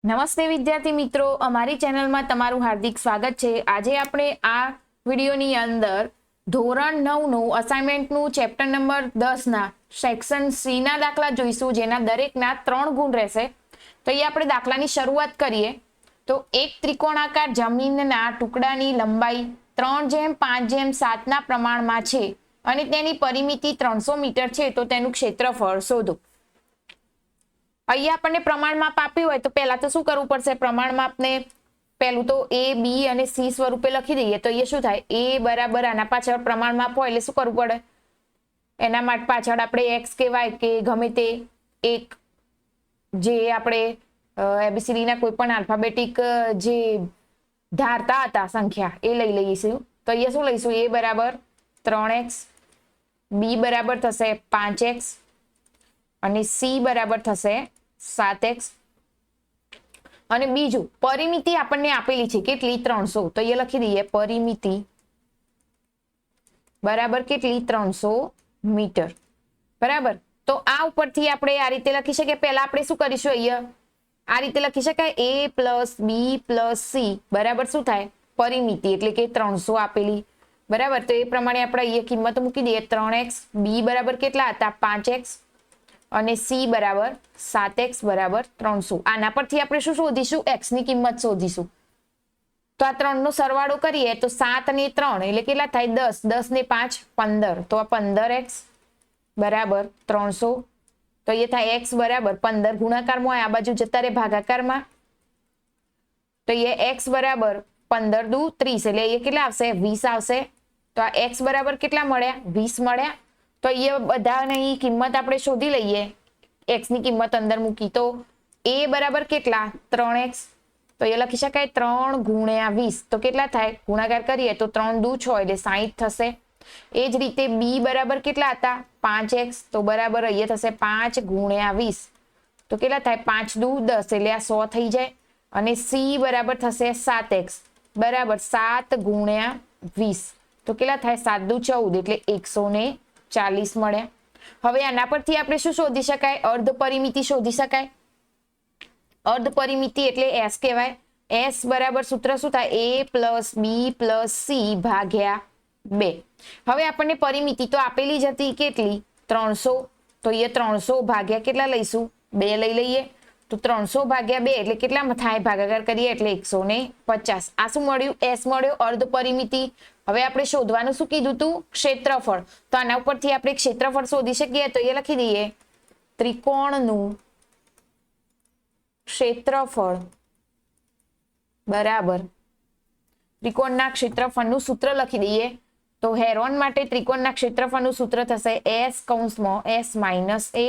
નમસ્તે વિદ્યાર્થી મિત્રો, અમારી ચેનલમાં તમારું હાર્દિક સ્વાગત છે। આજે આપણે આ વિડીયોની અંદર ધોરણ 9 નું અસાઇનમેન્ટનું ચેપ્ટર નંબર 10 ના સેક્શન સી ના દાખલા જોઈશું, જેના દરેકના 3 ગુણ રહેશે। તો એ આપણે દાખલાની શરૂઆત કરીએ તો એક ત્રિકોણાકાર જમીનના ટુકડાની લંબાઈ 3:5:7 ના પ્રમાણમાં છે અને તેની પરિમિતિ 300 મીટર છે, તો તેનું ક્ષેત્રફળ શોધો। અહીંયા આપણને પ્રમાણ માપ આપ્યું હોય તો પહેલા તો શું કરવું પડશે? પ્રમાણ માપને પહેલું તો a b અને c સ્વરૂપે લખી દઈએ તો એ શું થાય? a બરાબર આના પાછળ પ્રમાણ માપ હોય એટલે શું કરવું પડે? એના માટે પાછળ આપણે x કે y કે ગમે તે એક જે આપણે ABCD ના કોઈ પણ આલ્ફાબેટિક જે ધારતા હતા સંખ્યા એ લઈ લઈશું। તો અહીંયા શું લઈશું? a બરાબર 3x, b બરાબર થશે 5x અને c બરાબર થશે 7x। અને બીજું પરિમિતિ આપણને આપેલી છે કેટલી? 300। તો એ લખી દઈએ પરિમિતિ બરાબર કેટલી? 300 મીટર બરાબર। તો આ ઉપરથી આપણે આ રીતે લખી શકીએ। પહેલા આપણે શું કરીશું? અહીંયા આ રીતે લખી શકાય a + b + c બરાબર શું થાય? પરિમિતિ એટલે કે 300 આપેલી બરાબર। તો એ પ્રમાણે આપણે અહીંયા કિંમત મૂકી દઈએ। 3x, b બરાબર કેટલા હતા? 5x અને c બરાબર 7x બરાબર 300। આના પરથી આપણે શું શોધીશું? x ની કિંમત શોધીશું। તો આ 3 નો સરવાળો કરીએ તો 7 અને 3 એટલે કેટલા થાય? 10, 10 ને 5 15, તો આ 15x બરાબર 300। તો એ થાય x બરાબર 15 ગુણાકારમાં આ બાજુ જતા રહે ભાગાકારમાં, તો એ x બરાબર 15 દુ 30 એટલે એ કેટલા આવશે? 20 આવશે। તો આ x બરાબર કેટલા મળ્યા? 20 મળ્યા। તો એ બધાની કિંમત આપણે શોધી લઈએ। x ની કિંમત અંદર મૂકી તો a બરાબર કેટલા? 3x। તો એ લખી શકાય 3 × 20 તો કેટલા થાય? ગુણાકાર કરીએ તો 3 દુ 6 એટલે 60 થશે। એ જ રીતે b બરાબર કેટલા હતા? 5x। તો બરાબર અહીંયા થશે 5 × 20 તો કેટલા થાય? 5 દુ 10 એટલે આ 100 થઈ જાય। અને c બરાબર થશે 7x બરાબર 7 × 20 તો કેટલા થાય? 7 દુ 14 એટલે 140 મળ્યા। હવે આના પરથી આપણે શું શોધી શકાય? અર્ધ પરિમિતિ શોધી શકાય। અર્ધ પરિમિતિ એટલે s કહેવાય। s બરાબર સૂત્ર શું થાય? a + b + c ભાગ્યા 2। હવે આપણને પરિમિતિ તો આપેલી જ હતી કેટલી? 300। તો એ 300 ભાગ્યા કેટલા લઈશું? 2 લઈ લઈએ। તો 300 ભાગ્યા 2 એટલે કેટલા થાય? ભાગાકાર કરીએ એટલે 150। આ શું મળ્યું? s મળ્યો, અર્ધ પરિમિતિ। હવે આપણે શોધવાનું શું કીધું તું? ક્ષેત્રફળ। તો આના ઉપરથી આપણે ક્ષેત્રફળ શોધી શકીએ તો એ લખી દઈએ ત્રિકોણનું ક્ષેત્રફળ બરાબર ત્રિકોણના ક્ષેત્રફળનું સૂત્ર લખી દઈએ। તો હેરોન માટે ત્રિકોણના ક્ષેત્રફળનું સૂત્ર થશે s કૌંસમાં s - a,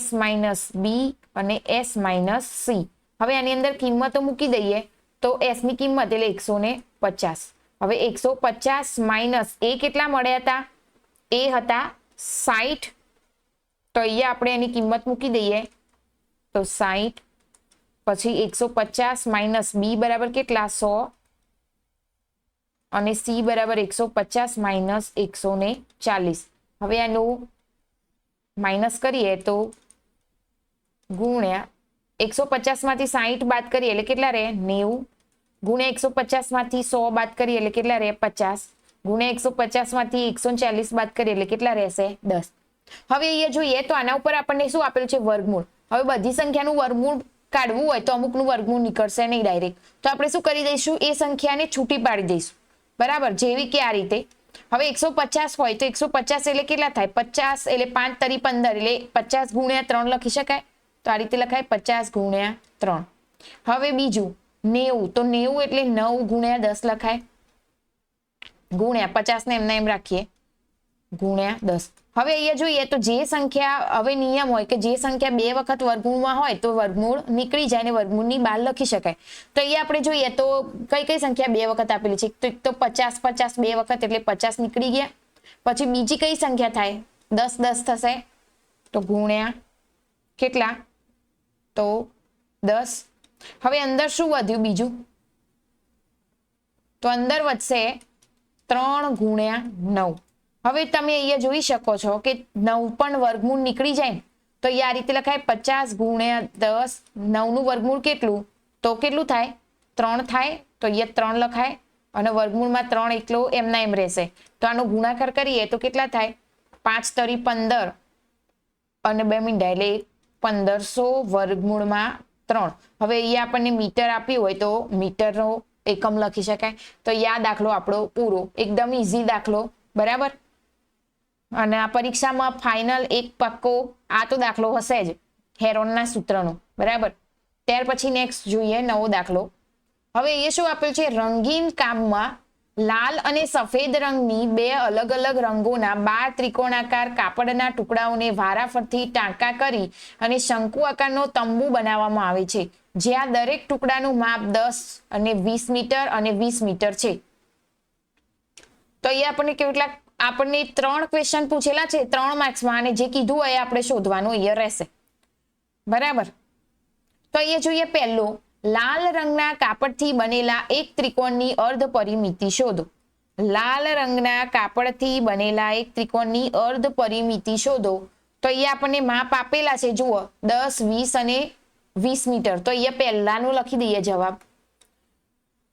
s - b અને s - c। હવે આની અંદર કિંમતો મૂકી દઈએ તો s ની કિંમત એટલે 150। હવે 150 માઇનસ એ કેટલા મળ્યા હતા? એ હતા 60। તો અહીંયા આપણે એની કિંમત મૂકી દઈએ તો 60 પછી 150 માઇનસ b બરાબર કેટલા? 100 અને c બરાબર 150 માઇનસ 140। હવે આનું માઇનસ કરીએ તો ગુણ્યા 150 માંથી 60 બાદ કરીએ એટલે કેટલા રહે? 90 ગુણ્યા 150 માંથી 100 બાદ કરીએ એટલે કેટલા રહે? 50 ગુણ્યા 150 માંથી 140 બાદ કરીએ એટલે કેટલા રહેશે? 10। હવે અહીંયા જોઈએ તો આના ઉપર આપણને શું આપેલું છે? વર્ગમૂળ। હવે બધી સંખ્યાનું વર્ગમૂળ કાઢવું હોય તો અમુકનું વર્ગમૂળ નીકળશે નહીં ડાયરેક્ટ, તો આપણે શું કરી દઈશું? એ સંખ્યાને છૂટી પાડી દઈશું બરાબર, જેવી કે આ રીતે। હવે 150 હોય તો 150 એટલે કેટલા થાય? 50 એટલે 5 તરી 15 એટલે 50 ગુણ્યા 3 લખી શકાય। તો આ રીતે લખાય 50 ગુણ્યા 3। હવે બીજું 90 તો 90 એટલે 9 ગુણ્યા 10 લખાય ગુણ્યા 50 ને એમના એમ રાખીએ ગુણ્યા 10। હવે અહીંયા જોઈએ તો જે સંખ્યા, હવે નિયમ હોય કે જે સંખ્યા 2 વખત વર્ગમૂળમાં હોય તો વર્ગમૂળ નીકળી જાય અને વર્ગમૂળની બહાર લખી શકાય। તો અહીંયા આપણે જોઈએ તો કઈ કઈ સંખ્યા 2 વખત આપેલી છે? તો એક તો 50 50 2 વખત એટલે 50 નીકળી ગયા। પછી બીજી કઈ સંખ્યા થાય? 10 10 થશે તો ગુણ્યા કેટલા? તો 10। હવે અંદર શું વધ્યું બીજું? તો અંદર વધશે 3 ગુણ્યા 9। હવે તમે અહીંયા જોઈ શકો છો કે 9 પણ વર્ગમૂળ નીકળી જાય તો એ આ રીતે લખાય 50 ગુણ્યા 10, 9 નું વર્ગમૂળ કેટલું? તો કેટલું થાય? 3 થાય. તો અહીંયા 3 લખાય અને વર્ગમૂળમાં 3 એકલો એમના એમ રહેશે. તો આનો ગુણાકાર કરીએ તો કેટલા થાય? 5 તરી 15 અને 2 મીંડા એટલે 1500 વર્ગમૂળમાં 3. હવે અહીંયા આપણને મીટર આપ્યું હોય તો મીટરનો એકમ લખી શકાય. તો આ દાખલો આપણો પૂરો. એકદમ ઈઝી દાખલો, બરાબર. અને આ પરીક્ષામાં ફાઇનલ એક પાક્કો આ તો દાખલો હશે જ હેરોનના સૂત્રનો, બરાબર. ત્યાર પછી નેક્સ્ટ જોઈએ નવો દાખલો. હવે એ શું આપેલ છે? રંગીન કામમાં લાલ અને સફેદ રંગની બે અલગ અલગ રંગોના 12 ત્રિકોણાકાર કાપડના ટુકડાઓને વારાફરતી ટાંકા કરી અને શંકુ આકારનો તંબુ બનાવવામાં આવે છે, જ્યાં દરેક ટુકડાનું માપ 10 અને 20 મીટર અને 20 મીટર છે. તો અહીંયા આપણને 3 ક્વેશ્ચન પૂછેલા છે 3 માર્ક્સમાં, અને જે કીધું હોય આપણે શોધવાનું અહીંયા રહેશે, બરાબર. તો અહીંયા જોઈએ પહેલો, લાલ રંગના કાપડથી બનેલા એક ત્રિકોણની અર્ધ પરિમિતિ શોધો. લાલ રંગના કાપડથી બનેલા એક ત્રિકોણની અર્ધ પરિમિતિ શોધો. તો અહીંયા આપણને માપ આપેલા છે, જુઓ 10, 20 અને 20 મીટર. તો અહીંયા પહેલાનું લખી દઈએ જવાબ.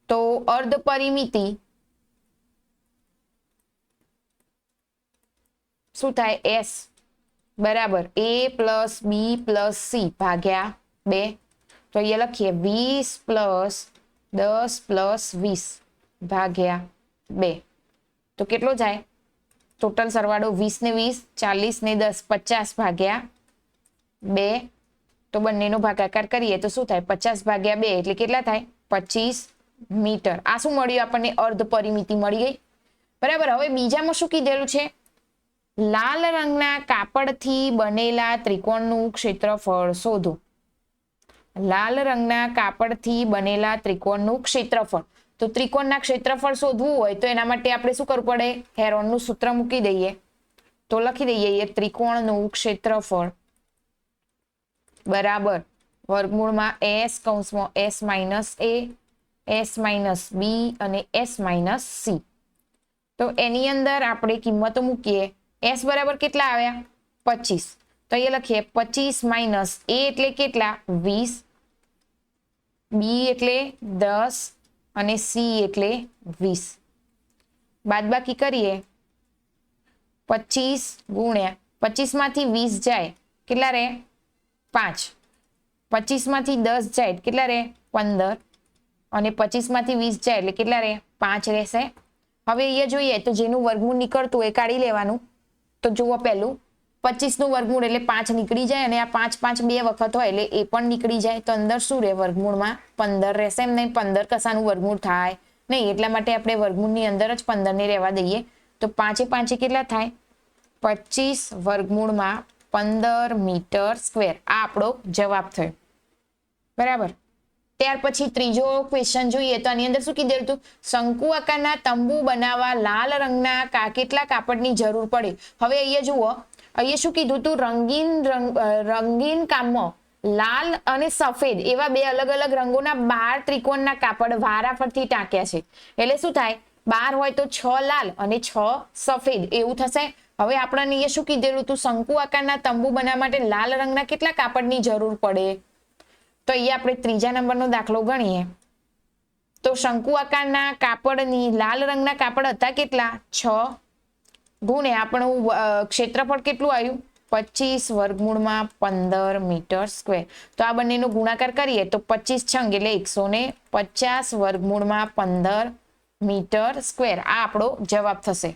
તો અર્ધ પરિમિતિ શું થાય? S બરાબર A plus B plus C ભાગ્યા 2. તો અહીંયા લખીએ 20 પ્લસ 10 પ્લસ 20 ભાગ્યા 2. તો કેટલો જાય? ટોટલ સરવાળો 20 ને 20, 40 ને 10, 50 ભાગ્યા 2. તો બંનેનો ભાગાકાર કરીએ તો શું થાય? 50 ભાગ્યા 2 એટલે કેટલા થાય? 25 મીટર. આ શું મળ્યું આપણને? અર્ધ પરિમિતિ મળી ગઈ, બરાબર. હવે બીજામાં શું કીધેલું છે? લાલ રંગના કાપડથી બનેલા ત્રિકોણનું ક્ષેત્રફળ શોધો. લાલ રંગના કાપડથી બનેલા ત્રિકોણનું ક્ષેત્રફળ. તો ત્રિકોણના ક્ષેત્રફળ શોધવું હોય તો એના માટે આપણે શું કરવું પડે? હેરોનનું સૂત્ર મૂકી દઈએ. તો લખી દઈએ ત્રિકોણનું ક્ષેત્રફળ બરાબર વર્ગમૂળમાં S કૌંસમાં S minus A, S minus B અને S માઇનસ C. તો એની અંદર આપણે કિંમતો મૂકીએ. S બરાબર કેટલા આવ્યા? 25. તો એ લખીએ 25 માઇનસ A એટલે કેટલા? 20, B એટલે 10 અને C એટલે 20. બાદબાકી કરીએ 25 ગુણ્યા 25 માંથી 20 જાય કેટલા રહે? 5. 25 માંથી 10 જાય કેટલા રહે? 15 અને 25 માંથી 20 જાય એટલે કેટલા રહે? 5 રહેશે. હવે અહીંયા જોઈએ તો જેનું વર્ગમૂળ નીકળતું એ કાઢી લેવાનું. તો જુઓ પહેલું 25 નું વર્ગમૂળ એટલે 5 નીકળી જાય, અને આ 5 5 બે વખત હોય એટલે એ પણ નીકળી જાય. તો અંદર શું રહે? વર્ગમૂળમાં 15 રહેશે. એમ નહીં 15 કસાનું વર્ગમૂળ થાય નહીં, એટલા માટે આપણે વર્ગમૂળની અંદર જ 15 ને રહેવા દઈએ. તો 5 એ 5 કેટલા થાય? 25 વર્ગમૂળમાં 15 મીટર સ્ક્વેર. આ આપણો જવાબ થયો, બરાબર. ત્યાર પછી ત્રીજો ક્વેશ્ચન જોઈએ તો આની અંદર શું કીધેલું હતું? શંકુ આકારના તંબુ બનાવવા લાલ રંગના કેટલા કાપડની જરૂર પડે? હવે અહીંયા જુઓ, અહીંયા શું કીધું હતું? રંગીન કામમાં લાલ અને સફેદ એવા બે અલગ અલગ રંગોના 12 ત્રિકોણના કાપડ વારાફરતી ટાંક્યા છે. એટલે શું થાય? 12 હોય તો 6 લાલ અને 6 સફેદ એવું થશે. હવે આપણને અહીંયા શું કીધેલું હતું? શંકુ આકારના તંબુ બનાવવા માટે લાલ રંગના કેટલા કાપડની જરૂર પડે? તો અહીંયા આપણે ત્રીજા નંબરનો દાખલો ગણીએ. તો શંકુ આકારના કાપડની લાલ રંગના કાપડ હતા કેટલા? 6 ગુણ્યા આપણું ક્ષેત્રફળ કેટલું આવ્યું? 25 વર્ગમૂળમાં 15 મીટર સ્ક્વેર. તો આ બંનેનો ગુણાકાર કરીએ તો 25 છંગ એટલે 150 વર્ગમૂળમાં 15 મીટર સ્ક્વેર. આ આપણો જવાબ થશે,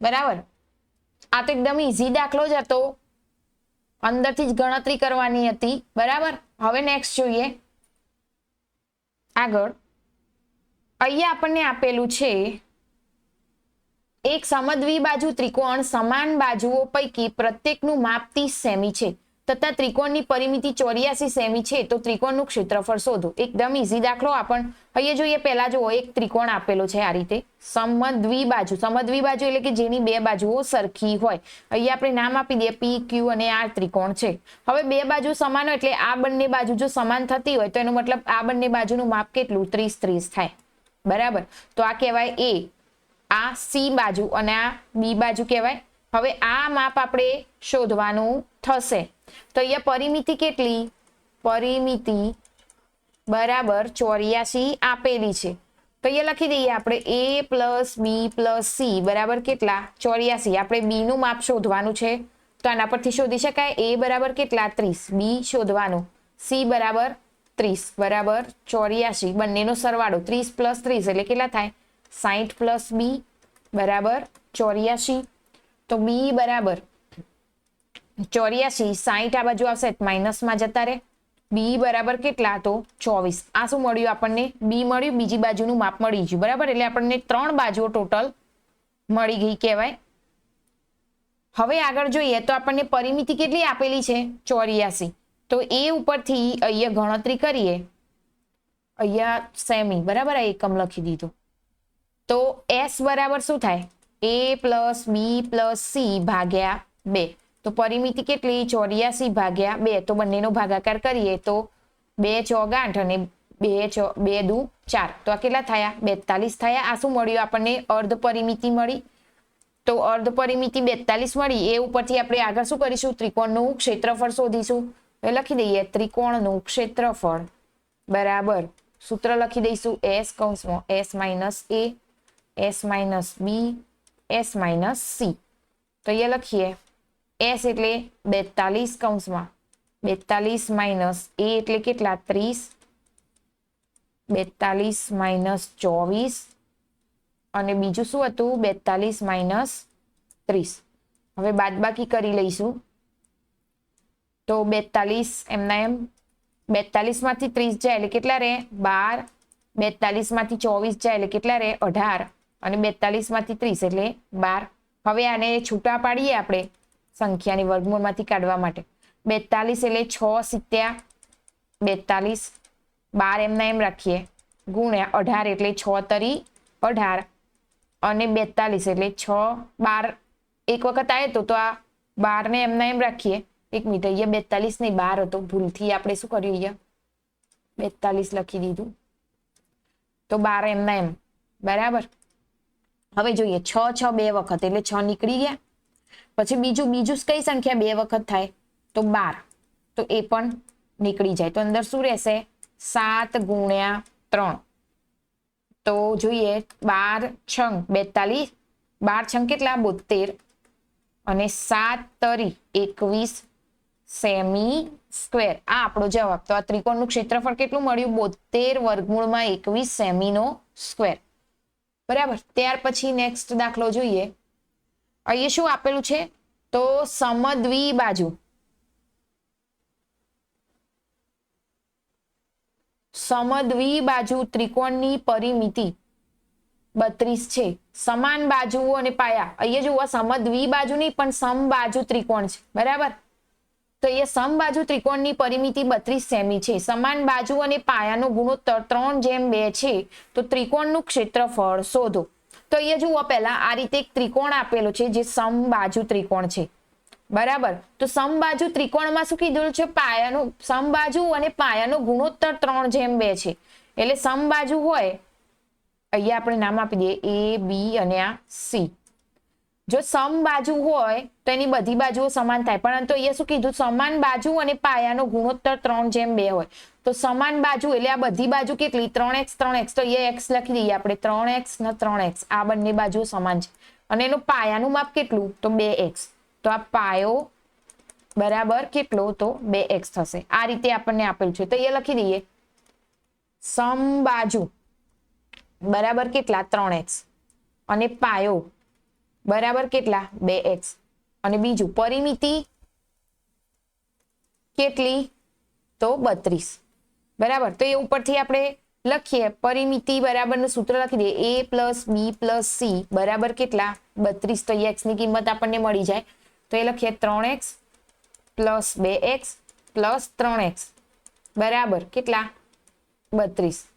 બરાબર. આ તો એકદમ ઈઝી દાખલો જ હતો, અંદરથી જ ગણતરી કરવાની હતી, બરાબર. હવે નેક્સ્ટ જોઈએ આગળ. અહીંયા આપણને આપેલું છે એક સમદ્વિબાજુ ત્રિકોણ સમાન બાજુઓ પૈકી પ્રત્યેકનું માપ 30 સેમી છે તથા ત્રિકોણની પરિમિતિ 84 સેમી છે. તો ત્રિકોણનું ક્ષેત્રફળ શોધો. એકદમ ઈઝી દાખલો. અહીંયા જોઈએ પહેલા જુઓ, એક ત્રિકોણ આપેલો છે આ રીતે સમદ્વિબાજુ. સમદ્વિબાજુ એટલે કે જેની બે બાજુઓ સરખી હોય. અહીંયા આપણે નામ આપી દઈએ PQ અને આ ત્રિકોણ છે. હવે બે બાજુ સમાન હોય એટલે આ બંને બાજુ જો સમાન થતી હોય તો એનો મતલબ આ બંને બાજુનું માપ કેટલું? 30 થાય, બરાબર. તો આ કહેવાય A, આ C બાજુ અને આ B બાજુ કહેવાય હવે આ માપ આપણે શોધવાનું થશે. તો અહીંયા પરિમિતિ કેટલી? પરિમિતિ બરાબર 84 આપેલી છે. તો અહીંયા લખી દઈએ આપણે a plus B plus C બરાબર કેટલા? 84. આપણે બી નું માપ શોધવાનું છે તો આના પરથી શોધી શકાય. a બરાબર કેટલા? 30. બી શોધવાનું. સી બરાબર 30 બરાબર 84. બંનેનો સરવાળો 30 પ્લસ 30 એટલે કેટલા થાય? 60 પ્લસ બી બરાબર 84. તો બી બરાબર 84, 60 આ બાજુ આવશે માઇનસમાં જતા રહે. બી બરાબર કેટલા? તો 24. આ શું મળ્યું આપણને? બી મળ્યું, બીજી બાજુનું માપ મળી ગયું બરાબર. એટલે આપણને 3 બાજુઓ ટોટલ મળી ગઈ કહેવાય. હવે આગળ જોઈએ તો આપણને પરિમિતિ કેટલી આપેલી છે? 84. તો એ ઉપરથી અહીંયા ગણતરી કરીએ. અહીંયા સેમી બરાબર આ એકમ લખી દીધું. તો S બરાબર શું થાય? a plus B plus C ભાગ્યા 2. તો પરિમિતિ કેટલી? 84 ભાગ્યા 2. તો બંનેનો ભાગાકાર કરીએ તો 2 ચોક 8 અને 2 દુ 4. તો આ કેટલા થયા? 42 થયા. આ શું મળ્યું આપણને? અર્ધ પરિમિતિ મળી. તો અર્ધ પરિમિતિ 42 મળી. એ ઉપરથી આપણે આગળ શું કરીશું? ત્રિકોણનું ક્ષેત્રફળ શોધીશું. તો લખી દઈએ ત્રિકોણનું ક્ષેત્રફળ બરાબર સૂત્ર લખી દઈશું S કૌંસમાં S minus A, S minus B, S minus C. તો અહીંયા લખીએ S એટલે 42 કૌંસમાં 42 માઇનસ A એટલે કેટલા? 30. 42 માઇનસ 24 અને બીજું શું હતું? 42 માઇનસ 30. હવે બાદબાકી કરી લઈશું. તો 42 એમના એમ 42 માંથી 30 જાય એટલે કેટલા રહે? 12. 42 માંથી 24 જાય એટલે કેટલા રહે? 18. અને 42 માંથી 30 એટલે 12. હવે આને છૂટા પાડીએ આપણે સંખ્યાની વર્ગમૂળમાંથી કાઢવા માટે. 42 એટલે 6 સિત્યા 42. 12 એમના એમ રાખીએ ગુણ્યા 18 એટલે 6 તરી 18 અને 42 એટલે 6 12 એક વખત આવે તો આ 12 ને એમના એમ રાખીએ. એક મિનિટ, અહીંયા 42 નહીં 12 હતો, ભૂલથી આપણે શું કર્યું? અહીંયા 42 લખી દીધું. તો 12 એમના એમ બરાબર. હવે જોઈએ 6 2 વખત એટલે 6 નીકળી ગયા. પછી બીજું કઈ સંખ્યા 2 વખત થાય? તો 12. તો એ પણ નીકળી જાય. તો અંદર શું રહેશે? 7 ગુણ્યા 3. તો જોઈએ 12 છંગ 42. 12 છંગ કેટલા? 72 અને 7 તરી 21 સેમી સ્ક્વેર. આ આપણો જવાબ. તો આ ત્રિકોણનું ક્ષેત્રફળ કેટલું મળ્યું? 72 વર્ગમૂળમાં 21 સેમીનો સ્ક્વેર બરાબર. ત્યાર પછી નેક્સ્ટ દાખલો જોઈએ. અહીંયા શું આપેલું છે? તો સમદ્વિ બાજુ ત્રિકોણની પરિમિતિ 32 છે. સમાન બાજુઓ અને પાયા. અહીંયા જુઓ સમદ્વિ બાજુ નહીં પણ સમબાજુ ત્રિકોણ છે બરાબર. તો અહીંયા સમબાજુ ત્રિકોણની પરિમિતિ 32 સેમી છે. સમાન બાજુ અને પાયાનો ગુણોત્તર 3:2 છે. તો ત્રિકોણનું ક્ષેત્રફળ શોધો. તો અહીંયા જુઓ પહેલા આ રીતે એક ત્રિકોણ આપેલો છે જે સમબાજુ ત્રિકોણ છે બરાબર. તો સમબાજુ ત્રિકોણમાં શું કીધું છે? પાયાનો સમબાજુ અને પાયાનો ગુણોત્તર 3:2 છે. એટલે સમબાજુ હોય અહીંયા આપણે નામ આપી દઈએ A, B અને આ C. જો સમબાજુ હોય તો એની બધી બાજુઓ સમાન થાય. પરંતુ અહીંયા શું કીધું? સમાન બાજુ અને પાયાનો ગુણોત્તર 3:2 હોય. તો સમાન બાજુ એટલે આ બધી બાજુ કેટલી? 3x 3x. તો અહીંયા x લખી દઈએ આપણે 3x ને 3x. આ બંને બાજુઓ સમાન છે. અને એનું પાયાનું માપ કેટલું? તો 2x. તો આ પાયો બરાબર કેટલો? તો 2x થશે. આ રીતે આપણને આપેલું છે. તો અહીંયા લખી દઈએ સમબાજુ બરાબર કેટલા? 3x અને પાયો બરાબર કેટલા? 2x. અને બીજું પરિમિતિ કેટલી? તો 32 બરાબર. તો એ ઉપરથી આપણે લખીએ પરિમિતિ બરાબરનું સૂત્ર લખી દઈએ a plus B plus C બરાબર કેટલા? 32. તો x ની કિંમત આપણને મળી જાય. તો એ લખીએ 3x plus 2x plus 3x બરાબર કેટલા? 32.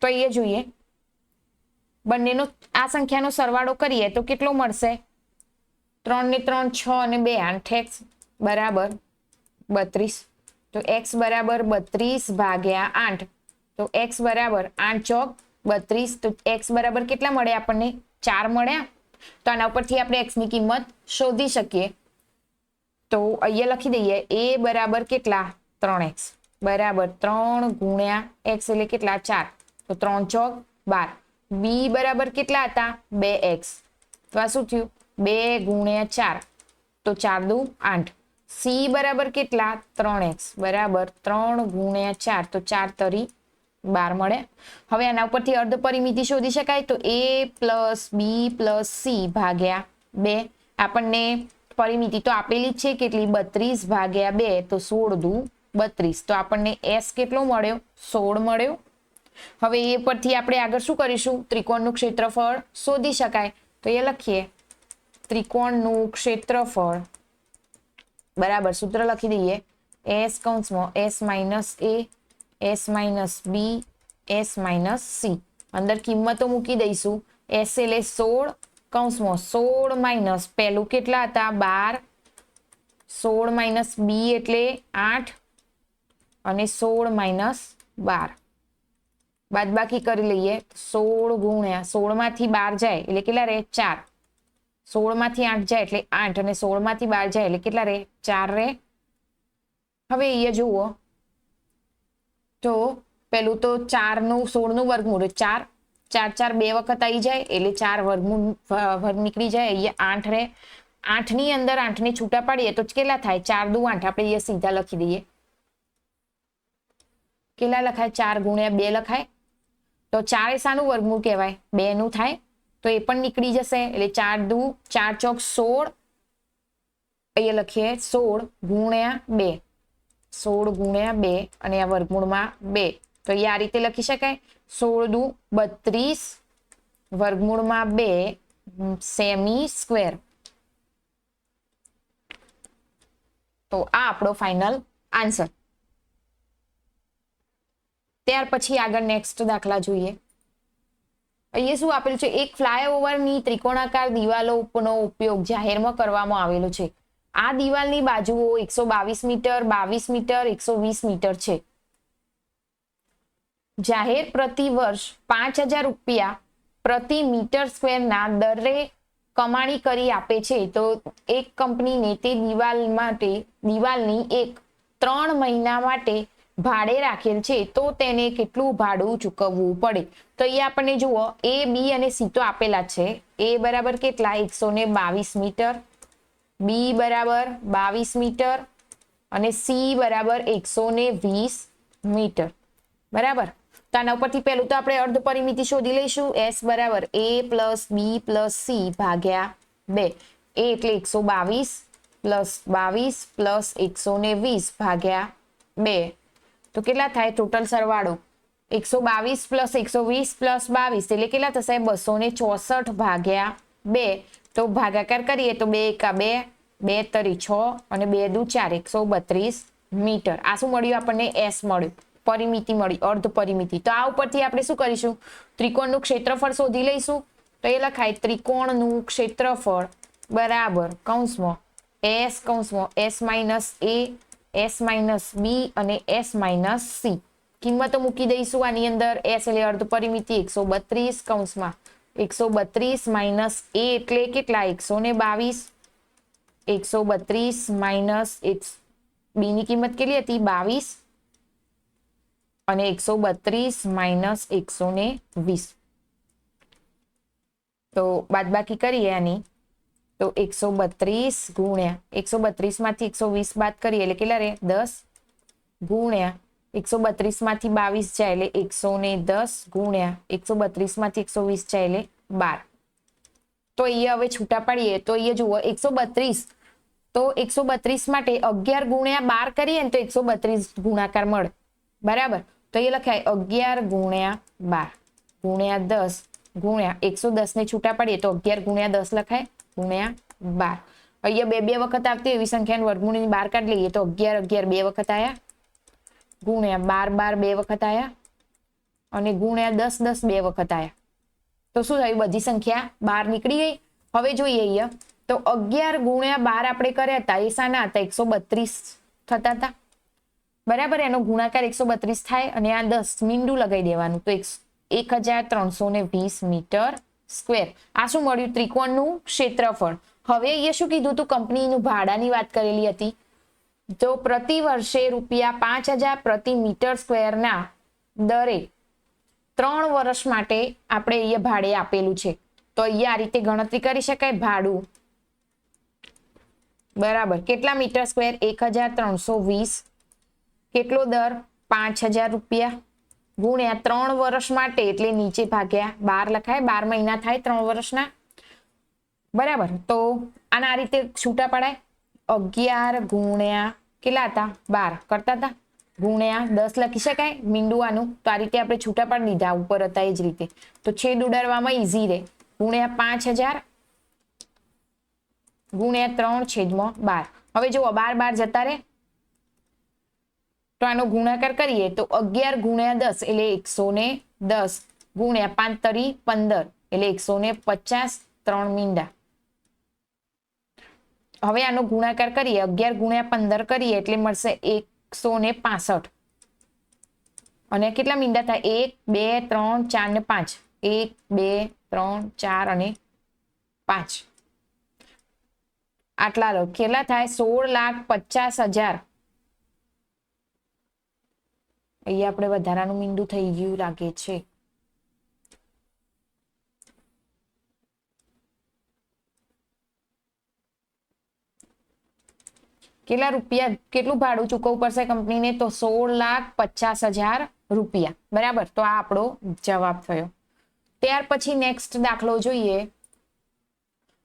તો એ જોઈએ બંનેનો આ સંખ્યાનો સરવાળો કરીએ તો કેટલો મળશે? 3 ને 3 6 અને 2 8x બરાબર 32. તો x બરાબર 32 ભાગ્યા 8. તો x બરાબર 8 ચોક 32 તો x બરાબર કેટલા મળ્યા આપણને 4 મળ્યા. તો આના ઉપરથી આપણે x ની કિંમત શોધી શકીએ. તો અહીંયા લખી દઈએ a બરાબર કેટલા 3x બરાબર 3 ગુણ્યા x એટલે કેટલા 4 તો 3 ચોક 12. b બરાબર કેટલા હતા 2x તો આ શું થયું 2 ગુણ્યા 4 તો 4 દુ 8. c બરાબર કેટલા 3x બરાબર 3 ગુણ્યા 4 તો 4 તરી 12 મળે. હવે આના ઉપરથી અર્ધ પરિમિતિ શોધી શકાય તો a plus b plus c ભાગ્યા 2. આપણને પરિમિતિ તો આપેલી જ છે કેટલી 32 ભાગ્યા 2 તો 16 દુ 32 તો આપણને s કેટલો મળ્યો 16 મળ્યો. હવે એ પરથી આપણે આગળ શું કરીશું ત્રિકોણનું ક્ષેત્રફળ શોધી શકાય તો એ લખીએ ત્રિકોણનું ક્ષેત્રફળ બરાબર સૂત્ર લખી દઈએ s કૌંસમાં s minus a s minus b s minus c. અંદર કિંમતો મૂકી દઈશું s એટલે 16 કૌંસમાં 16 માઇનસ પહેલું કેટલા હતા 12 16 માઇનસ b એટલે 8 અને 16 માઇનસ 12 બાદબાકી કરી લઈએ 16 ગુણ્યા 16 માંથી 12 જાય એટલે કેટલા રહે 4 16 માંથી 8 જાય એટલે 8 અને 16 માંથી 12 જાય એટલે કેટલા રહે 4 રહે. હવે અહીંયા જુઓ તો પેલું તો 4 નું 16 નું વર્ગમૂળ 4 4 4 બે વખત આવી જાય એટલે 4 વર્ગ નીકળી જાય. અહીંયા 8 રહે 8 ની અંદર 8 ને છૂટા પાડીએ તો કેટલા થાય 4 દુ 8 આપણે અહીંયા સીધા લખી દઈએ કેટલા લખાય 4 ગુણ્યા 2 લખાય તો 4 એ શાનું વર્ગમૂળ કહેવાય 2 નું થાય તો એ પણ નીકળી જશે એટલે 4 દુ 4 ચોક 16 અહીંયા લખીએ 16 ગુણ્યા 2 16 ગુણ્યા 2 અને આ વર્ગમૂળમાં 2 તો એ આ રીતે લખી શકાય 16 દુ 32 વર્ગમૂળમાં 2 સેમી સ્ક્વેર. તો આ આપણો ફાઇનલ આન્સર. ત્યાર પછી આગળ નેક્સ્ટ દાખલા જોઈએ. અહીંયા શું આપેલું છે એક ફ્લાયઓવરની ત્રિકોણાકાર દિવાલોનો ઉપયોગ જાહેરમાં કરવામાં આવેલો છે. આ દિવાલની બાજુઓ 122 મીટર 22 મીટર 120 મીટર છે. જાહેર પ્રતિ વર્ષ 5000 રૂપિયા પ્રતિ મીટર સ્ક્વેરના દરે કમાણી કરી આપે છે તો એક કંપનીને તે દિવાલની એક 3 મહિના માટે ભાડે રાખેલ છે તો તેને કેટલું ભાડું ચૂકવવું પડે. તો અહીંયા આપણને જુઓ a b અને c તો આપેલા છે. a બરાબર કેટલા 122 મીટર b બરાબર 22 મીટર અને c બરાબર 120 મીટર બરાબર. તો આના ઉપરથી પહેલું તો આપણે અર્ધ પરિમિતિ શોધી લઈશું s બરાબર a plus b plus c ભાગ્યા 2. a એટલે 122 પ્લસ 22 પ્લસ 120 ભાગ્યા 2 તો કેટલા થાય ટોટલ સરવાળો 122 પ્લસ 120 પ્લસ 22 એટલે કેટલા થશે 264 ભાગ્યા 2. તો ભાગાકાર કરીએ તો 2 એકા 2 2 તરી 6 અને 2 દુ 4 132 મીટર. આ શું મળ્યું આપણને s મળ્યું પરિમિતિ મળી અર્ધ પરિમિતિ. તો આ ઉપરથી આપણે શું કરીશું ત્રિકોણનું ક્ષેત્રફળ શોધી લઈશું તો એ લખાય ત્રિકોણનું ક્ષેત્રફળ બરાબર કૌંસમાં s minus a s minus b અને s માઇનસ c. કિંમતો મૂકી દઈશું આની અંદર s એટલે અર્ધ પરિમિતિ 132 કૌંસમાં 132 માઇનસ a એટલે કેટલા 122 132 માઇનસ b ની કિંમત કેટલી હતી 22 અને 132 માઇનસ 120 તો બાદબાકી કરીએ આની તો 132 ગુણ્યા 132 માંથી 120 બાદ કરીએ એટલે કેટલા રહે 10 ગુણ્યા 132 માંથી 22 જાય એટલે 110 ગુણ્યા 132 માંથી 120 જાય એટલે 12. તો અહીંયા હવે છૂટા પાડીએ તો અહીંયા જુઓ 132 તો 132 માટે 11 ગુણ્યા 12 કરીએ ને તો 132 ગુણાકાર મળે બરાબર. તો એ લખાય 11 ગુણ્યા 12 ગુણ્યા 10 ગુણ્યા 110 ને છૂટા પાડીએ તો 11 ગુણ્યા 10 લખાય ગુણ્યા 12. અહીંયા બે વખત આવતી એવી સંખ્યાનું વર્ગમૂળની 12 કાઢી લઈએ તો 11 બે વખત આયા ગુણ્યા 12 બે વખત આયા અને ગુણ્યા 10 બે વખત આયા. તો શું થયું બધી સંખ્યા બહાર નીકળી ગઈ. હવે જોઈએ અહીંયા તો 11 ગુણ્યા 12 આપણે કર્યા હતા એ શાના હતા 132 થતા હતા બરાબર. એનો ગુણાકાર 132 થાય અને આ 10 મીંડું લગાવી દેવાનું તો 1320 મીટર સ્ક્વેર. આ શું મળ્યું? ત્રિકોણનું ક્ષેત્રફળ. હવે અહીંયા શું કીધું તું? કંપનીનું ભાડાની વાત કરેલી હતી. તો પ્રતિ વર્ષે ₹5000 પ્રતિ મીટર સ્ક્વેરના દરે 3 વર્ષ માટે આપણે અહીંયા ભાડે આપેલું છે. તો અહીંયા આ રીતે ગણતરી કરી શકાય. ભાડું બરાબર કેટલા મીટર સ્ક્વેર? 1320. કેટલો દર? ₹5000 ગુણ્યા 3 વર્ષ માટે એટલે નીચે ભાગ્યા 12 લખાય. 12 મહિના થાય 3 વર્ષના. બરાબર. તો આના આ રીતે છૂટા પડાય. 11 ગુણ્યા કેટલા હતા? 12 કરતા હતા ગુણ્યા 10 લખી શકાય મીંડુવાનું. તો આ રીતે આપણે છૂટા પાડી દીધા. ઉપર હતા એ જ રીતે. તો છેદ ઉડાડવામાં ઈઝી રહે. ગુણ્યા 5000 ગુણ્યા 3/12. હવે જુઓ 12 જતા રહે તો આનો ગુણાકાર કરીએ તો 11 ગુણ્યા 10 એટલે 110 ગુણ્યા 5 તરી 15 એટલે 150. 3 મીંડા. હવે આનો ગુણાકાર કરીએ 11 ગુણ્યા 15 કરીએ એટલે મળશે 165. અને કેટલા મીંડા થાય? 1 2 3 4 ને 5. 1 2 3 4 અને 5. આટલા લો. કેટલા થાય? 16,50,000. અહીંયા આપણે વધારાનું મીંડું થઈ ગયું લાગે છે. કેટલા રૂપિયા? કેટલું ભાડું ચૂકવવું પડશે કંપનીને? તો ₹16,50,000. બરાબર. તો આ આપણો જવાબ થયો. ત્યાર પછી નેક્સ્ટ દાખલો જોઈએ.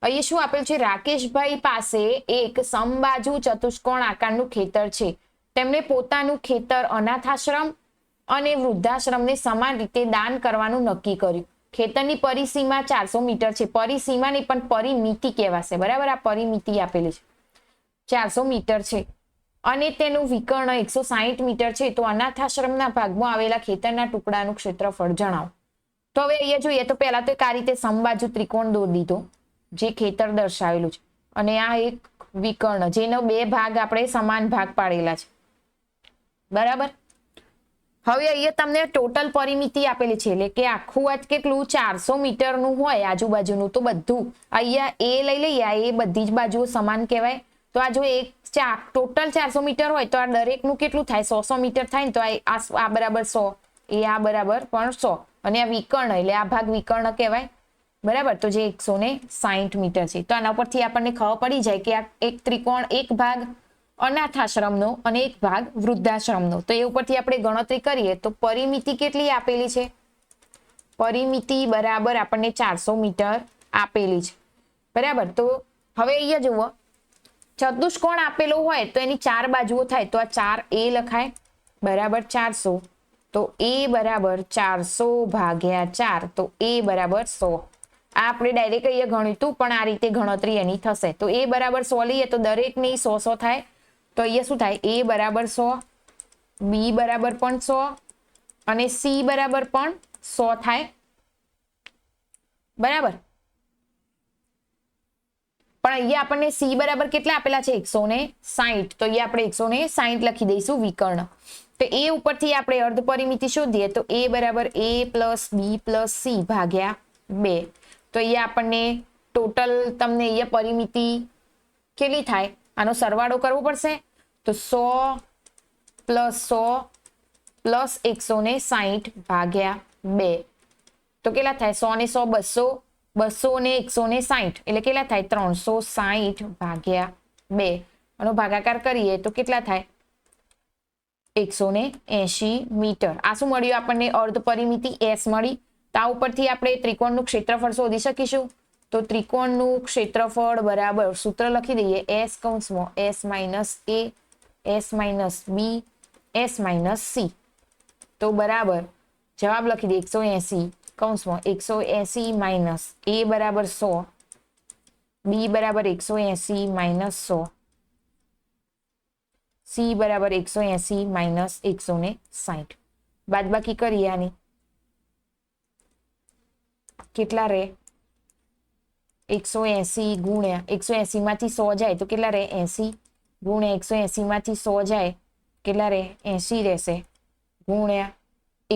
અહીંયા શું આપેલ છે? રાકેશભાઈ પાસે એક સમબાજુ ચતુષ્કોણ આકારનું ખેતર છે. તેમણે પોતાનું ખેતર અનાથાશ્રમ અને વૃદ્ધાશ્રમને સમાન રીતે દાન કરવાનું નક્કી કર્યું. ખેતરની પરિસીમા 400 મીટર છે. પરિસીમા નહીં પણ પરિમિતિ કહેવાશે. બરાબર. આ પરિમિતિ આપેલી છે. 400 મીટર છે અને તેનું વિકર્ણ 160 મીટર છે. તો અનાથાશ્રમના ભાગમાં આવેલા ખેતરના ટુકડાનું ક્ષેત્રફળ જણાવો. તો હવે અહીંયા જોઈએ તો પહેલા તો એક આ રીતે સમબાજુ ત્રિકોણ દોરી દીધો જે ખેતર દર્શાવેલું છે. અને આ એક વિકર્ણ જેનો 2 ભાગ આપણે સમાન ભાગ પાડેલા છે. બરાબર. હવે અહીંયા તમને ટોટલ પરિમિતિ આપેલી છે એટલે કે આખું આજ કેટલું 400 મીટરનું હોય આજુબાજુનું. તો બધું અહીંયા એ લઈ લઈએ. એ બધી જ બાજુઓ સમાન કહેવાય. તો આ જો એક ટોટલ 400 મીટર હોય તો આ દરેકનું કેટલું થાય? 100 મીટર થાય ને. તો આ બરાબર 100. એ આ બરાબર પણ 100. અને આ વિકર્ણ એટલે આ ભાગ વિકર્ણ કહેવાય. બરાબર. તો જે 160 મીટર છે. તો આના પરથી આપણને ખબર પડી જાય કે આ એક ત્રિકોણ, એક ભાગ અનાથાશ્રમનો અને એક ભાગ વૃદ્ધાશ્રમનો. તો એ ઉપરથી આપણે ગણતરી કરીએ તો પરિમિતિ કેટલી આપેલી છે? પરિમિતિ બરાબર આપણને 400 મીટર આપેલી છે. બરાબર. તો હવે અહીંયા જુઓ ચતુષ્કોણ આપેલો હોય તો એની 4 બાજુઓ થાય. તો આ 4a લખાય. બરાબર 400. તો a બરાબર 400 ભાગ્યા 4. તો a બરાબર 100. આ આપણે ડાયરેક્ટ અહીંયા ગણ્યું હતું પણ આ રીતે ગણતરી એની થશે. તો a બરાબર 100 લઈએ તો દરેકની 100 થાય. તો અહીંયા શું થાય? a બરાબર 100, b બરાબર પણ 100 અને c બરાબર પણ 100 થાય. બરાબર. પણ અહીંયા આપણને c બરાબર કેટલા આપેલા છે? 160. તો અહીંયા આપણે 160 લખી દઈશું વિકર્ણ. તો એ ઉપરથી આપણે અર્ધ પરિમિતિ શોધીએ તો a બરાબર a plus b plus c ભાગ્યા 2. તો અહીંયા આપણને ટોટલ તમને અહીંયા પરિમિતિ કેટલી થાય? આનો સરવાળો કરવો પડશે. તો 100 પ્લસ 100 પ્લસ 160 ભાગ્યા 2. તો કેટલા થાય? 100 ને 100 200 ને 160 એટલે કેટલા થાય? 360 ભાગ્યા 2. આનો ભાગાકાર કરીએ તો કેટલા થાય? 180 મીટર. આ શું મળ્યું આપણને? અર્ધ પરિમિતિ s મળી. તો આ ઉપરથી આપણે ત્રિકોણનું ક્ષેત્રફળ શોધી શકીશું. તો ત્રિકોણનું ક્ષેત્રફળ બરાબર સૂત્ર લખી દઈએ. s કૌંસમાં s minus a s minus b s minus c. તો બરાબર જવાબ લખી દઈએ 180 કૌંસમાં 180 માઇનસ a બરાબર 100 b બરાબર 180 માઇનસ 100 c બરાબર 180 માઇનસ 160. બાદબાકી કરીએ આની. કેટલા રહે? 180 ગુણ્યા 180 માંથી 100 જાય તો કેટલા રહે? 80 ગુણ્યા 180 માંથી 100 જાય કેટલા રહે? 80 રહેશે. ગુણ્યા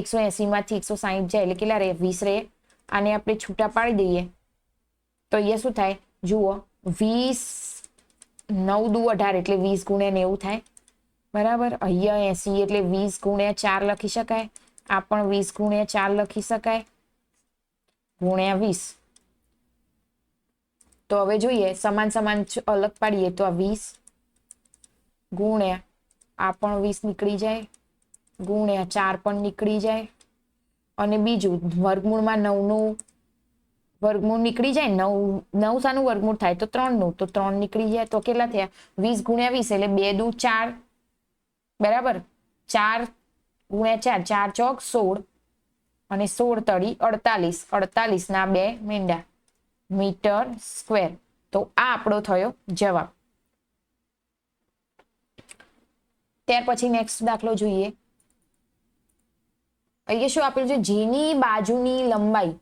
180 માંથી 160 જાય એટલે કેટલા રહે 20 રહે. આને આપણે છૂટા પાડી દઈએ તો અહીંયા શું થાય જુઓ 20 9 દુ 18 એટલે 20 ગુણ્યા 90 થાય બરાબર. અહીંયા 80 એટલે 20 ગુણ્યા 4 લખી શકાય. આ પણ 20 ગુણ્યા 4 લખી શકાય ગુણ્યા 20. તો હવે જોઈએ સમાન સમાન અલગ પાડીએ તો આ 20 ગુણ્યા આ પણ 20 નીકળી જાય ગુણ્યા 4 પણ નીકળી જાય અને બીજું વર્ગમૂળમાં 9 નું વર્ગમૂળ નીકળી જાય. 9 શાનું વર્ગમૂળ થાય તો 3 નું તો 3 નીકળી જાય તો કેટલા થયા 20 ગુણ્યા 20 એટલે 2 દુ 4 બરાબર. 4 ગુણ્યા 4 4 ચોક 16 અને 16 તળી 48 48 ના 2 મેંડા મીટર સ્ક્વેર. તો આ આપણો થયો જવાબ. ત્યાર પછી નેક્સ્ટ દાખલો જોઈએ. અહીંયા શું આપેલું છે જેની બાજુની લંબાઈ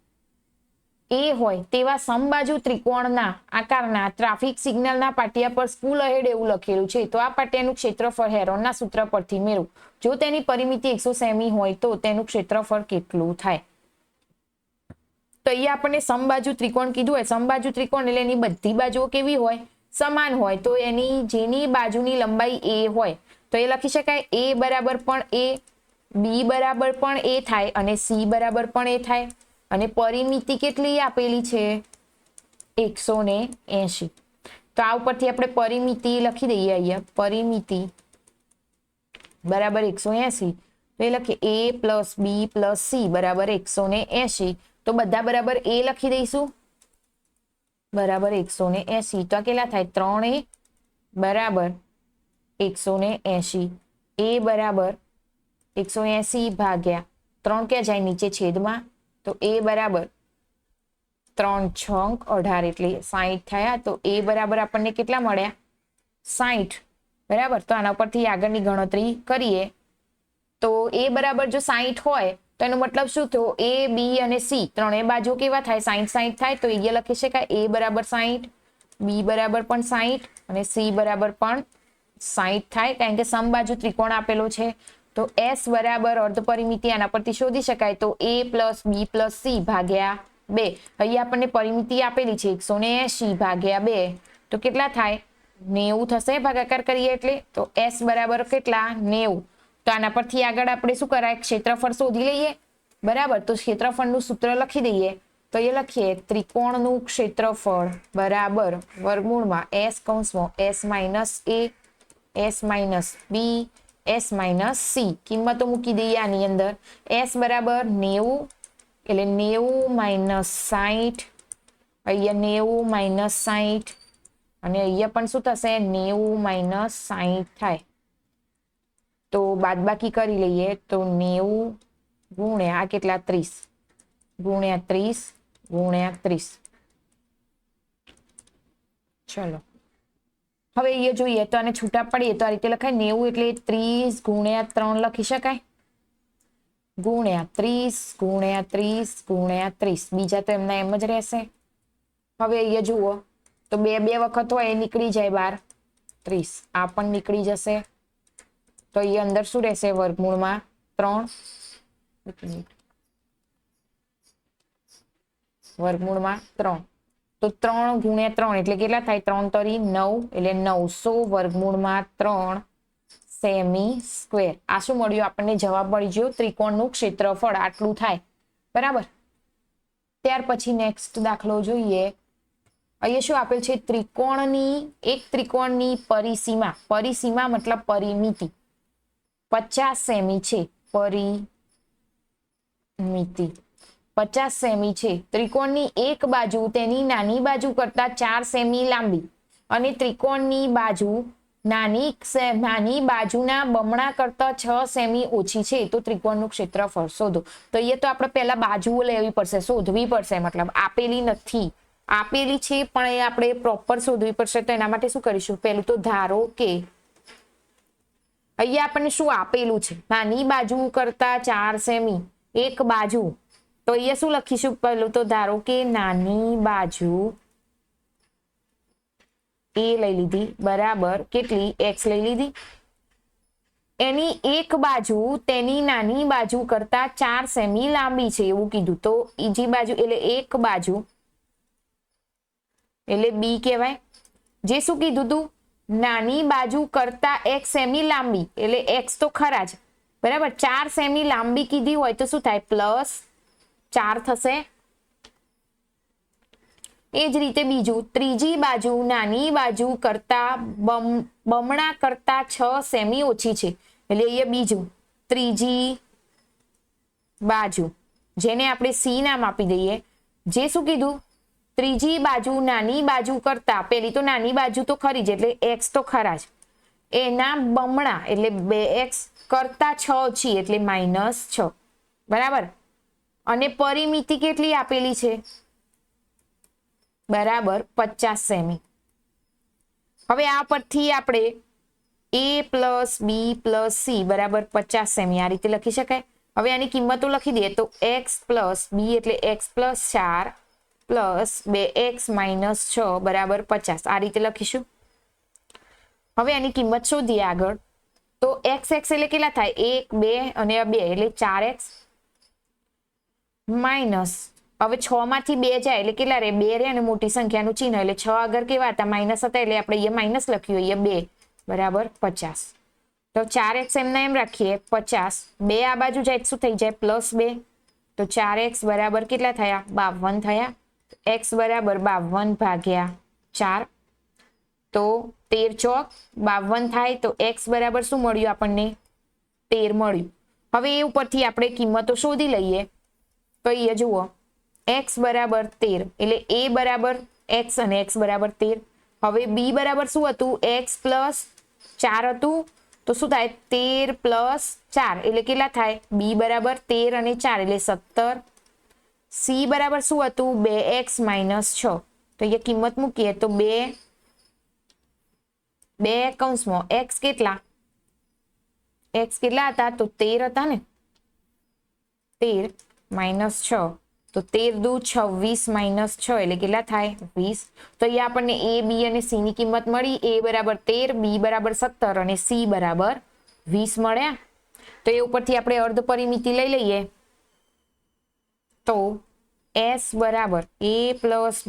એ હોય તેવા સમબાજુ ત્રિકોણના આકારના ટ્રાફિક સિગ્નલના પાટિયા પર સ્કૂલ અહેડ એવું લખેલું છે. તો આ પાટિયાનું ક્ષેત્રફળ હેરોનના સૂત્ર પરથી મેળવો. જો તેની પરિમિતિ 100 સેમી હોય તો તેનું ક્ષેત્રફળ કેટલું થાય. તો અહીંયા આપણને સમબાજુ ત્રિકોણ કીધું હોય. સમબાજુ ત્રિકોણ એટલે એની બધી બાજુઓ કેવી હોય સમાન હોય. તો એની જેની બાજુની લંબાઈ એ હોય તો એ લખી શકાય a બરાબર પણ a, b બરાબર પણ a થાય અને c બરાબર પણ a થાય. અને પરિમિતિ કેટલી આપેલી છે 180. તો આ ઉપરથી આપણે પરિમિતિ લખી દઈએ. અહીંયા પરિમિતિ બરાબર 180 તો એ લખીએ a plus b plus c બરાબર 180. તો બધા બરાબર a લખી દઈશું બરાબર 180. તો આ કેટલા થાય 3a બરાબર 180. a બરાબર 180 ભાગ્યા 3 ક્યાં જાય નીચે છેદમાં તો a બરાબર 3 છંક 18 એટલે 60 થયા. તો a બરાબર આપણને કેટલા મળ્યા 60 બરાબર. તો આના પરથી આગળની ગણતરી કરીએ તો a બરાબર જો 60 હોય તો એનો મતલબ શું થયો a b અને c ત્રણેય બાજુ કેવા થાય 60 થાય. તો અહીંયા લખી શકાય a બરાબર 60 b બરાબર પણ 60 અને c બરાબર પણ 60 થાય કારણ કે સમબાજુ ત્રિકોણ આપેલો છે. તો s બરાબર અર્ધ પરિમિતિ આના પરથી શોધી શકાય તો a plus b plus c ભાગ્યા 2. અહીંયા આપણને પરિમિતિ આપેલી છે 180 ભાગ્યા 2 તો કેટલા થાય 90 થશે ભાગાકાર કરીએ એટલે. તો s બરાબર કેટલા 90. તો આના પરથી આગળ આપણે શું કરાય ક્ષેત્રફળ શોધી લઈએ બરાબર. તો ક્ષેત્રફળનું સૂત્ર લખી દઈએ તો એ લખીએ ત્રિકોણનું ક્ષેત્રફળ બરાબર વર્ગમૂળમાં s કૌંસમાં s minus a s minus b s minus c કિંમતો મૂકી દઈએ આની અંદર. s બરાબર 90 એટલે 90 માઇનસ 60 અહીંયા 90 માઇનસ 60 અને અહીંયા પણ શું થશે 90 માઇનસ 60 થાય. તો બાદબાકી કરી લઈએ તો 90 ગુણ્યા આ કેટલા 30 ગુણ્યા 30 ગુણ્યા 30. ચલો હવે અહીંયા જોઈએ તો આને છૂટા પડીએ તો આ રીતે લખાય 90 એટલે 30 ગુણ્યા 3 લખી શકાય ગુણ્યા 30 ગુણ્યા 30 ગુણ્યા 30. બીજા તો એમના એમ જ રહેશે. હવે અહીંયા જુઓ તો બે વખત હોય એ નીકળી જાય બહાર 30 આ પણ નીકળી જશે. તો અહીંયા અંદર શું રહેશે વર્ગમૂળમાં 3 વર્ગમૂળમાં 3 તો 3 ગુણ્યા 3 એટલે કેટલા થાય 3 તરી 9 એટલે 900 વર્ગમૂળમાં 3 સેમી સ્ક્વેર. આ શું મળ્યું આપણને જવાબ મળી ગયો ત્રિકોણનું ક્ષેત્રફળ આટલું થાય બરાબર. ત્યાર પછી નેક્સ્ટ દાખલો જોઈએ. અહીંયા શું આપેલ છે એક ત્રિકોણની પરિસીમા. પરિસીમા મતલબ પરિમિતિ 50 સેમી છે. પરિમિતિ 50 સેમી છે. ત્રિકોણની એક બાજુ તેની નાની બાજુ કરતા 4 સેમી લાંબી અને ત્રિકોણની બાજુ નાની બાજુના બમણા કરતા 6 સેમી ઓછી છે. તો ત્રિકોણનું ક્ષેત્રફળ શોધો. તો એ તો આપણે પહેલા બાજુઓ લેવી પડશે શોધવી પડશે મતલબ આપેલી નથી આપેલી છે પણ એ આપણે પ્રોપર શોધવી પડશે. તો એના માટે શું કરીશું પહેલું તો ધારો કે અહીંયા આપણને શું આપેલું છે નાની બાજુ કરતા 4 સેમી એક બાજુ. તો અહીંયા શું લખીશું પહેલું તો ધારો કે નાની બાજુ a લઈ લીધી બરાબર કેટલી x લઈ લીધી એની એક બાજુ તેની નાની બાજુ કરતા 4 સેમી લાંબી છે એવું કીધું. તો બીજી બાજુ એટલે એક બાજુ એટલે બી કહેવાય. જે શું કીધું તું? નાની બાજુ કરતા x સેમી લાંબી એટલે x તો ખરા જ બરાબર. 4 સેમી લાંબી કીધી હોય તો શું થાય? +4 થશે. એ જ રીતે બીજું, ત્રીજી બાજુ નાની બાજુ કરતા બમણા કરતા 6 સેમી ઓછી છે એટલે એ બીજું ત્રીજી બાજુ, જેને આપણે C નામ આપી દઈએ. જે શું કીધું? ત્રીજી બાજુ નાની બાજુ કરતા, પેલી તો નાની બાજુ તો ખરી જ એટલે x તો ખરા જ, એના બમણા એટલે 2x કરતા 6 ઓછી એટલે -6 બરાબર. અને પરિમિતિ કેટલી આપેલી છે? બરાબર 50 સેમી. હવે આ પરથી આપણે a + b + c બરાબર 50 સેમી આ રીતે લખી શકાય. હવે આની કિંમતો લખી દઈએ તો x + b એટલે x + 4 + 2x - 6 બરાબર 50 આ રીતે લખીશું. હવે આની કિંમત શોધીએ આગળ. તો x એટલે કેટલા થાય? 1 2 અને 2 એટલે 4x માઇનસ, હવે 6 માંથી 2 જાય એટલે કેટલા રહે? 2 રહે અને મોટી સંખ્યાનું ચિહ્ન એટલે 6 આગળ કેવા હતા? માઇનસ હતા એટલે આપણે અહીંયા માઇનસ લખ્યું, અહીંયા 2 બરાબર 50. તો 4x એમના એમ રાખીએ 50, 2 આ બાજુ જાય શું થઈ જાય? +2. તો 4x બરાબર કેટલા થયા? 52 થયા. x બરાબર 52 ભાગ્યા 4 તો 13 ચોક 52 થાય. તો x બરાબર શું મળ્યું આપણને? 13 મળ્યું. હવે એ ઉપરથી આપણે કિંમતો શોધી લઈએ. તો અહીંયા જુઓ, x બરાબર 13 એટલે a બરાબર x અને x બરાબર 13. હવે b બરાબર શું હતું? x + 4 હતું. તો શું થાય? 13 + 4 એટલે કેટલા થાય? b બરાબર 13 અને 4 એટલે 17. c બરાબર શું હતું? 2x - 6. તો અહીંયા કિંમત મૂકીએ તો 2 કૌંસમાં x કેટલા? x કેટલા હતા? તો 13 હતા ને. 13 - 6 તો 13 દુ 26 - 6 એટલે કેટલા થાય? 20. તો અહીંયા આપણને a b અને c ની કિંમત મળી. a બરાબર 13, b બરાબર 17 અને c બરાબર 20 મળ્યા. તો એ ઉપરથી આપણે અર્ધ પરિમિતિ લઈ લઈએ. તો s બરાબર a +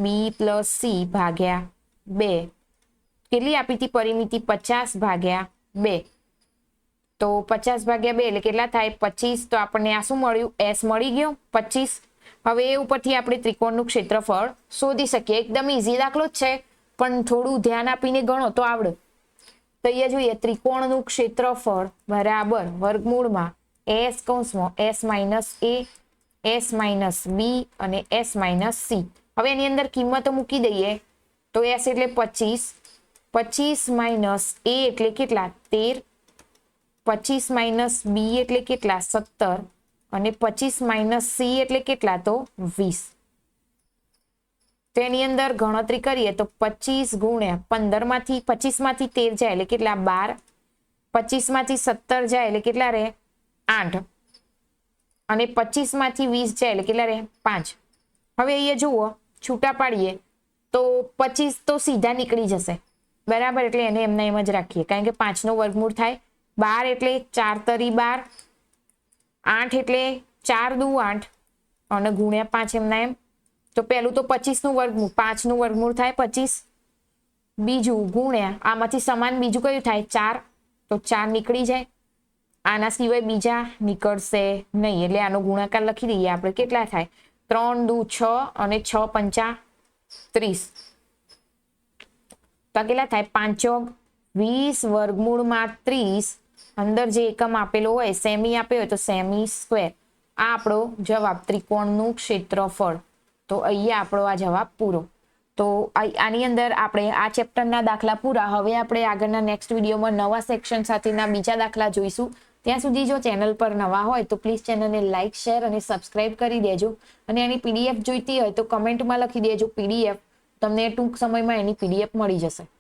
b + c ભાગ્યા 2 કેટલી આપી હતી પરિમિતિ? 50 ભાગ્યા 2. તો 50 ભાગ્યા 2 એટલે કેટલા થાય? 25. તો આપણને આ શું મળ્યું? s મળી ગયો 25. હવે એ ઉપરથી આપણે ત્રિકોણનું ક્ષેત્રફળ શોધી શકીએ. એકદમ ઈઝી દાખલો જ છે, પણ થોડું ધ્યાન આપીને ગણો તો આવડે. તો અહીંયા જોઈએ, ત્રિકોણનું ક્ષેત્રફળ બરાબર વર્ગમૂળમાં s કૌંસમાં s - a, s - b અને s - c. હવે એની અંદર કિંમતો મૂકી દઈએ. તો s એટલે 25, 25 - a એટલે કેટલા? 13, 25 - b એટલે કેટલા? 17 અને 25 - c એટલે કેટલા? તો 20. તો એની અંદર ગણતરી કરીએ તો 25 ગુણ્યા 15 માંથી 25 માંથી 13 જાય એટલે કેટલા? 12. 25 માંથી 17 જાય એટલે કેટલા રહે? 8. અને 25 માંથી 20 જાય એટલે કેટલા રહે? 5. હવે અહીંયા જુઓ, છૂટા પાડીએ તો 25 તો સીધા નીકળી જશે બરાબર. એટલે એને એમના એમ જ રાખીએ, કારણ કે 5 નું વર્ગમૂળ થાય. 12 એટલે 4 તરી 12, 8 એટલે 4 દુ 8 અને ગુણ્યા 5 એમના એમ. તો પહેલું તો 25 નું વર્ગમૂળ, 5 નું વર્ગમૂળ થાય 25. બીજું ગુણ્યા આમાંથી સમાન બીજું કયું થાય? 4. તો 4 નીકળી જાય. આના સિવાય બીજા નીકળશે નહીં એટલે આનો ગુણાકાર લખી દઈએ આપણે. કેટલા થાય? 3 દુ 6 અને 6 પંચા 30. તો કેટલા થાય? 5 ચોક 20 વર્ગમૂળમાં 30. અંદર જે એકમ આપેલો હોય સેમી આપ્યો હોય તો સેમી સ્ક્વેર. આ આપણો જવાબ ત્રિકોણનું ક્ષેત્રફળ. તો અહીંયા આપણો આ જવાબ પૂરો. તો આની અંદર આપણે આ ચેપ્ટરના દાખલા પૂરા. હવે આપણે આગળના નેક્સ્ટ વિડીયોમાં નવા સેક્શન સાથેના બીજા દાખલા જોઈશું. ત્યાં સુધી જો ચેનલ પર નવા હોય તો પ્લીઝ ચેનલને લાઇક, શેર અને સબસ્ક્રાઇબ કરી દેજો. અને એની પીડીએફ જોઈતી હોય તો કમેન્ટમાં લખી દેજો PDF. તમને ટૂંક સમયમાં એની PDF મળી જશે.